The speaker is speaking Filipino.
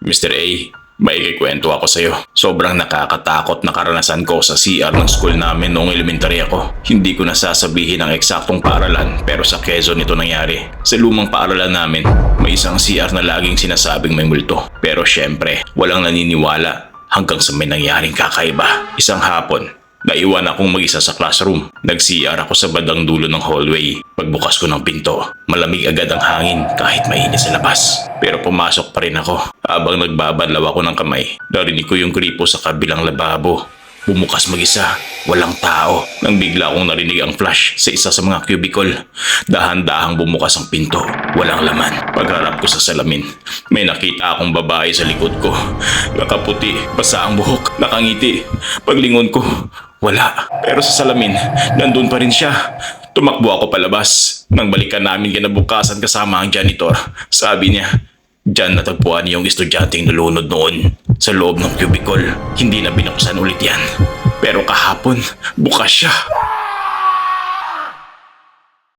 Mr. A, may kikwento ako sa'yo. Sobrang nakakatakot na karanasan ko sa CR ng school namin noong elementary ako. Hindi ko nasasabihin ang eksaktong paaralan pero sa Quezon ito nangyari. Sa lumang paaralan namin, may isang CR na laging sinasabing may multo. Pero syempre, walang naniniwala hanggang sa may nangyaring kakaiba. Isang hapon, naiwan akong mag-isa sa classroom. Nag-CR ako sa bandang dulo ng hallway. Pagbukas ko ng pinto, malamig agad ang hangin kahit mainit sa labas. Pero pumasok pa rin ako. Habang nagbabadlaw ako ng kamay, narinig ko yung gripo sa kabilang lababo. Bumukas mag-isa, walang tao. Nang bigla akong narinig ang flash sa isa sa mga cubicle. Dahan-dahang bumukas ang pinto, walang laman. Pagharap ko sa salamin, may nakita akong babae sa likod ko. Nakaputi, basa ang buhok, nakangiti. Paglingon ko, wala. Pero sa salamin, nandun pa rin siya. Tumakbo ako palabas. Nang balikan namin kinabukasan kasama ang janitor, sabi niya, diyan natagpuan yung estudyanteng nalunod noon sa loob ng cubicle. Hindi na binuksan ulit yan. Pero kahapon, bukas siya.